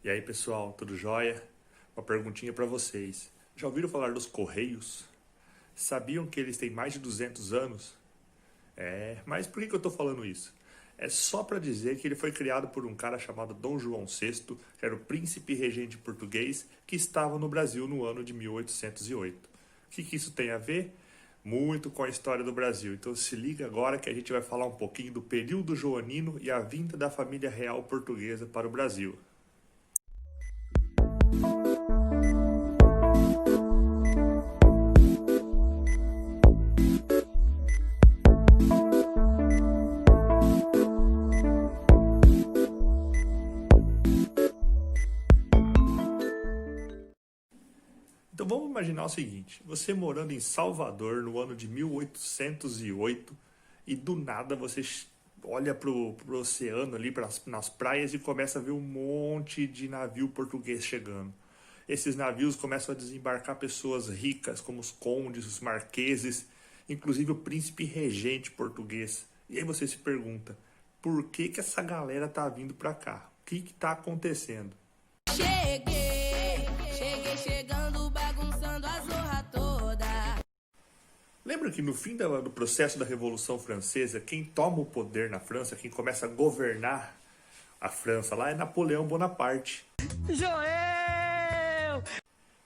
E aí, pessoal, tudo jóia? Uma perguntinha para vocês. Já ouviram falar dos Correios? Sabiam que eles têm mais de 200 anos? Mas por que eu estou falando isso? É só para dizer que ele foi criado por um cara chamado Dom João VI, que era o príncipe regente português, que estava no Brasil no ano de 1808. O que isso tem a ver? Muito com a história do Brasil. Então se liga agora que a gente vai falar um pouquinho do período joanino e a vinda da família real portuguesa para o Brasil. Então vamos imaginar o seguinte, você morando em Salvador no ano de 1808 e do nada você olha pro oceano ali, nas praias e começa a ver um monte de navio português chegando. Esses navios começam a desembarcar pessoas ricas como os condes, os marqueses, inclusive o príncipe regente português. E aí você se pergunta, por que essa galera tá vindo para cá? O que tá acontecendo? Cheguei chegando, bagunçando a zorra toda. Lembra que no fim do processo da Revolução Francesa, quem toma o poder na França, quem começa a governar a França lá é Napoleão Bonaparte. Joel!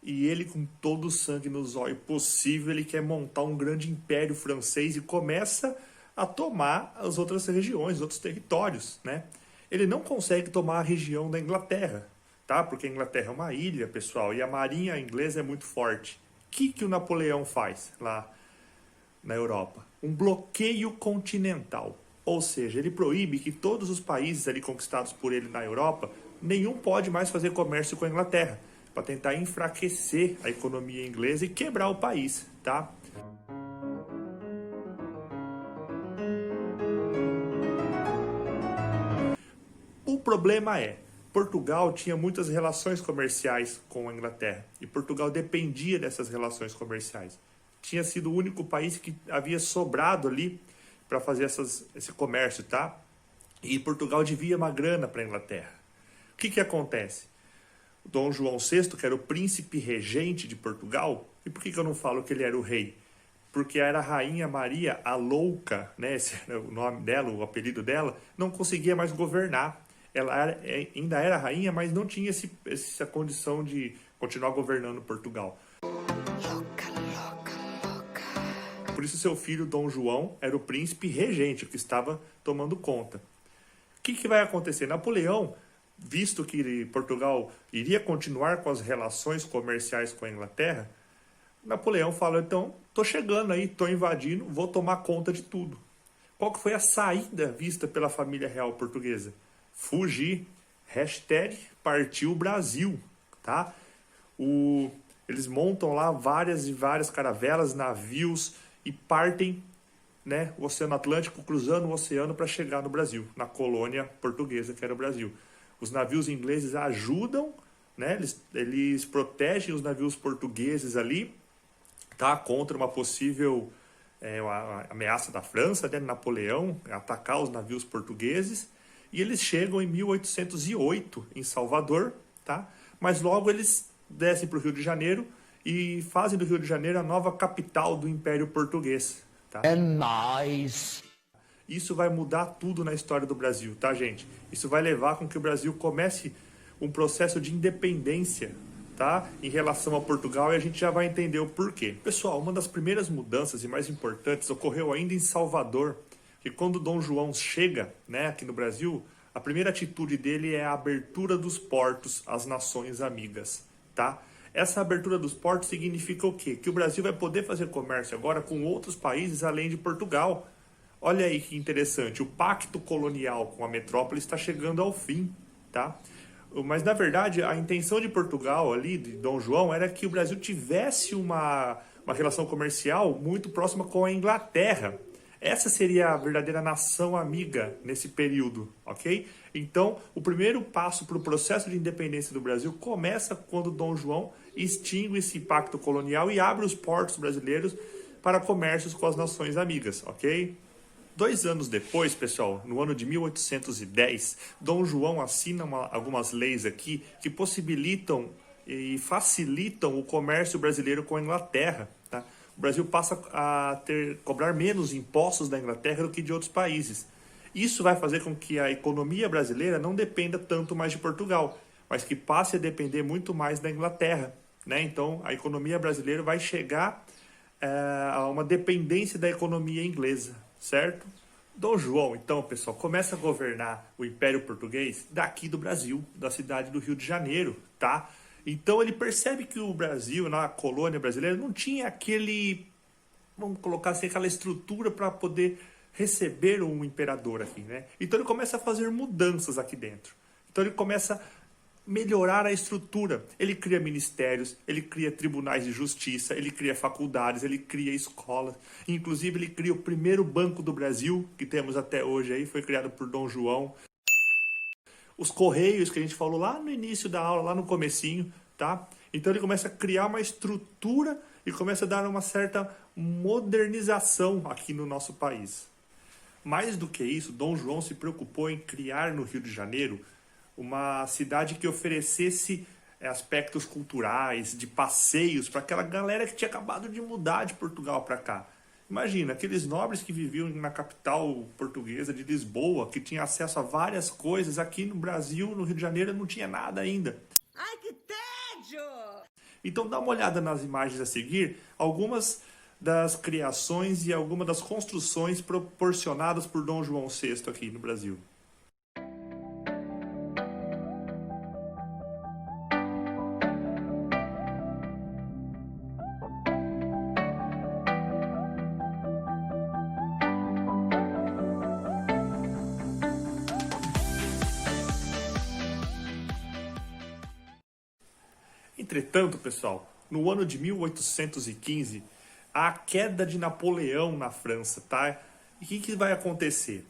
E ele, com todo o sangue no zóio possível, ele quer montar um grande império francês e começa a tomar as outras regiões, os outros territórios, né? Ele não consegue tomar a região da Inglaterra, tá? Porque a Inglaterra é uma ilha, pessoal, e a marinha inglesa é muito forte. O que o Napoleão faz lá na Europa? Um bloqueio continental. Ou seja, ele proíbe que todos os países ali conquistados por ele na Europa, nenhum pode mais fazer comércio com a Inglaterra, para tentar enfraquecer a economia inglesa e quebrar o país, tá? O problema é, Portugal tinha muitas relações comerciais com a Inglaterra e Portugal dependia dessas relações comerciais. Tinha sido o único país que havia sobrado ali para fazer esse comércio, tá? E Portugal devia uma grana para a Inglaterra. O que acontece? Dom João VI, que era o príncipe regente de Portugal, e por que eu não falo que ele era o rei? Porque era a rainha Maria, a louca, né? Esse era o nome dela, o apelido dela, não conseguia mais governar. Ela ainda era rainha, mas não tinha essa condição de continuar governando Portugal. Por isso seu filho Dom João era o príncipe regente, o que estava tomando conta. O que vai acontecer? Napoleão, visto que Portugal iria continuar com as relações comerciais com a Inglaterra, Napoleão fala, então, tô chegando aí, tô invadindo, vou tomar conta de tudo. Qual que foi a saída vista pela família real portuguesa? Fugir. #partiu Brasil, tá? Eles montam lá várias e várias caravelas, navios e partem, né, o Oceano Atlântico, cruzando o oceano para chegar no Brasil, na colônia portuguesa que era o Brasil. Os navios ingleses ajudam, né, eles protegem os navios portugueses ali, tá, contra uma possível uma ameaça da França, né, Napoleão, atacar os navios portugueses. E eles chegam em 1808 em Salvador, tá? Mas logo eles descem para o Rio de Janeiro e fazem do Rio de Janeiro a nova capital do Império Português, tá? É nóis! Isso vai mudar tudo na história do Brasil, tá, gente? Isso vai levar com que o Brasil comece um processo de independência, tá? Em relação a Portugal, e a gente já vai entender o porquê. Pessoal, uma das primeiras mudanças e mais importantes ocorreu ainda em Salvador, que quando Dom João chega, né, aqui no Brasil, a primeira atitude dele é a abertura dos portos às nações amigas, tá? Essa abertura dos portos significa o quê? Que o Brasil vai poder fazer comércio agora com outros países além de Portugal. Olha aí que interessante, o pacto colonial com a metrópole está chegando ao fim, tá? Mas, na verdade, a intenção de Portugal ali, de Dom João, era que o Brasil tivesse uma relação comercial muito próxima com a Inglaterra. Essa seria a verdadeira nação amiga nesse período, ok? Então, o primeiro passo para o processo de independência do Brasil começa quando Dom João extingue esse pacto colonial e abre os portos brasileiros para comércios com as nações amigas, ok? 2 anos depois, pessoal, no ano de 1810, Dom João assina algumas leis aqui que possibilitam e facilitam o comércio brasileiro com a Inglaterra. Tá? O Brasil passa a cobrar menos impostos da Inglaterra do que de outros países. Isso vai fazer com que a economia brasileira não dependa tanto mais de Portugal, mas que passe a depender muito mais da Inglaterra. Né? Então, a economia brasileira vai chegar a uma dependência da economia inglesa, certo? Dom João, então, pessoal, começa a governar o Império Português daqui do Brasil, da cidade do Rio de Janeiro, tá? Então ele percebe que o Brasil, na colônia brasileira, não tinha vamos colocar assim, aquela estrutura para poder receber um imperador aqui, né? Então ele começa a fazer mudanças aqui dentro. Então ele começa a melhorar a estrutura. Ele cria ministérios, ele cria tribunais de justiça, ele cria faculdades, ele cria escolas. Inclusive ele cria o primeiro banco do Brasil, que temos até hoje aí, foi criado por Dom João. Os Correios, que a gente falou lá no início da aula, lá no comecinho, tá? Então ele começa a criar uma estrutura e começa a dar uma certa modernização aqui no nosso país. Mais do que isso, Dom João se preocupou em criar no Rio de Janeiro uma cidade que oferecesse aspectos culturais, de passeios, para aquela galera que tinha acabado de mudar de Portugal para cá. Imagina, aqueles nobres que viviam na capital portuguesa de Lisboa, que tinham acesso a várias coisas, aqui no Brasil, no Rio de Janeiro, não tinha nada ainda. Ai, que tédio! Então dá uma olhada nas imagens a seguir, algumas das criações e algumas das construções proporcionadas por Dom João VI aqui no Brasil. Entretanto, pessoal, no ano de 1815, há a queda de Napoleão na França, tá? E o que vai acontecer?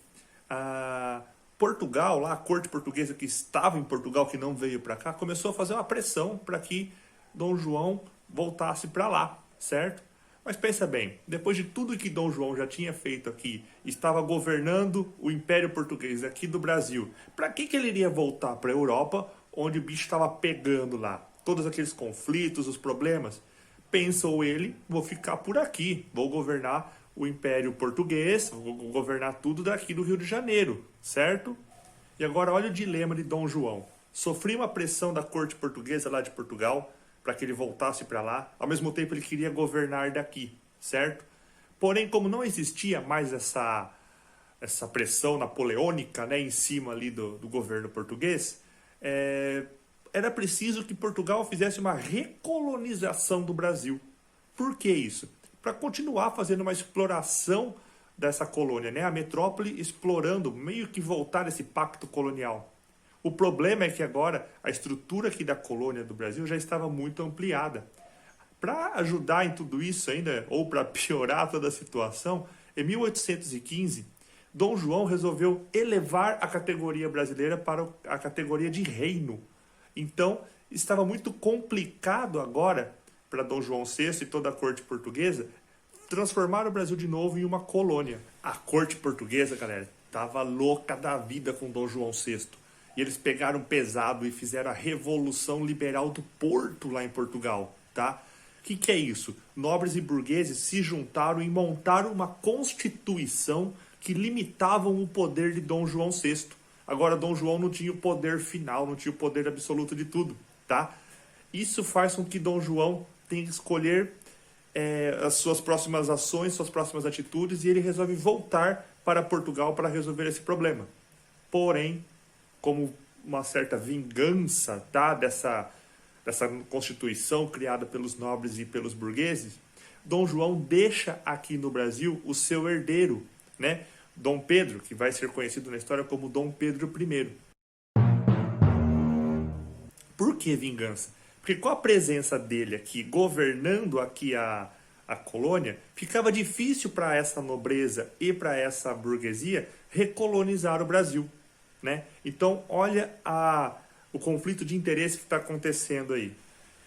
Portugal, lá, a corte portuguesa que estava em Portugal, que não veio para cá, começou a fazer uma pressão para que Dom João voltasse para lá, certo? Mas pensa bem, depois de tudo que Dom João já tinha feito aqui, estava governando o Império Português aqui do Brasil, para que ele iria voltar para a Europa, onde o bicho estava pegando lá? Todos aqueles conflitos, os problemas. Pensou ele, vou ficar por aqui, vou governar o Império Português, vou governar tudo daqui do Rio de Janeiro, certo? E agora olha o dilema de Dom João. Sofria uma pressão da corte portuguesa lá de Portugal, para que ele voltasse para lá, ao mesmo tempo ele queria governar daqui, certo? Porém, como não existia mais essa pressão napoleônica, né, em cima ali do governo português, era preciso que Portugal fizesse uma recolonização do Brasil. Por que isso? Para continuar fazendo uma exploração dessa colônia, né? A metrópole explorando, meio que voltar esse pacto colonial. O problema é que agora a estrutura aqui da colônia do Brasil já estava muito ampliada. Para ajudar em tudo isso ainda, ou para piorar toda a situação, em 1815, Dom João resolveu elevar a categoria brasileira para a categoria de reino. Então, estava muito complicado agora para Dom João VI e toda a corte portuguesa transformar o Brasil de novo em uma colônia. A corte portuguesa, galera, estava louca da vida com Dom João VI. E eles pegaram pesado e fizeram a Revolução Liberal do Porto lá em Portugal, tá? O que é isso? Nobres e burgueses se juntaram e montaram uma constituição que limitavam o poder de Dom João VI. Agora, Dom João não tinha o poder final, não tinha o poder absoluto de tudo, tá? Isso faz com que Dom João tenha que escolher as suas próximas ações, suas próximas atitudes, e ele resolve voltar para Portugal para resolver esse problema. Porém, como uma certa vingança, tá, dessa constituição criada pelos nobres e pelos burgueses, Dom João deixa aqui no Brasil o seu herdeiro, né? Dom Pedro, que vai ser conhecido na história como Dom Pedro I. Por que vingança? Porque com a presença dele aqui, governando aqui a colônia, ficava difícil para essa nobreza e para essa burguesia recolonizar o Brasil, né? Então, olha o conflito de interesse que está acontecendo aí.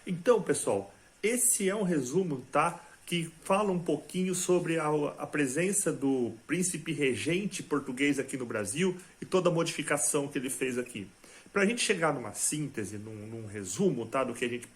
Então, pessoal, esse é um resumo, tá? que fala um pouquinho sobre a presença do príncipe regente português aqui no Brasil e toda a modificação que ele fez aqui. Para a gente chegar numa síntese, num resumo, tá, do que a gente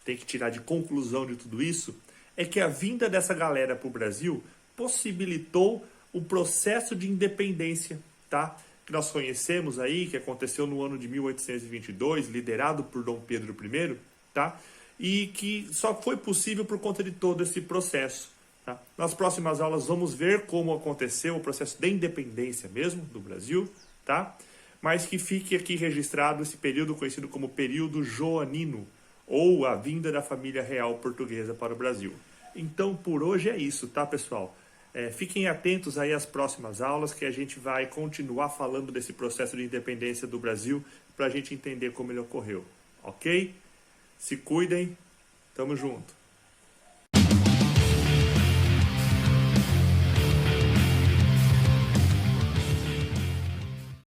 tem que tirar de conclusão de tudo isso, é que a vinda dessa galera para o Brasil possibilitou o processo de independência, tá, que nós conhecemos aí, que aconteceu no ano de 1822, liderado por Dom Pedro I, tá, e que só foi possível por conta de todo esse processo. Tá? Nas próximas aulas vamos ver como aconteceu o processo de independência mesmo do Brasil, tá? Mas que fique aqui registrado esse período conhecido como período joanino, ou a vinda da família real portuguesa para o Brasil. Então, por hoje é isso, tá, pessoal? Fiquem atentos aí às próximas aulas, que a gente vai continuar falando desse processo de independência do Brasil para a gente entender como ele ocorreu, ok? Se cuidem, tamo junto.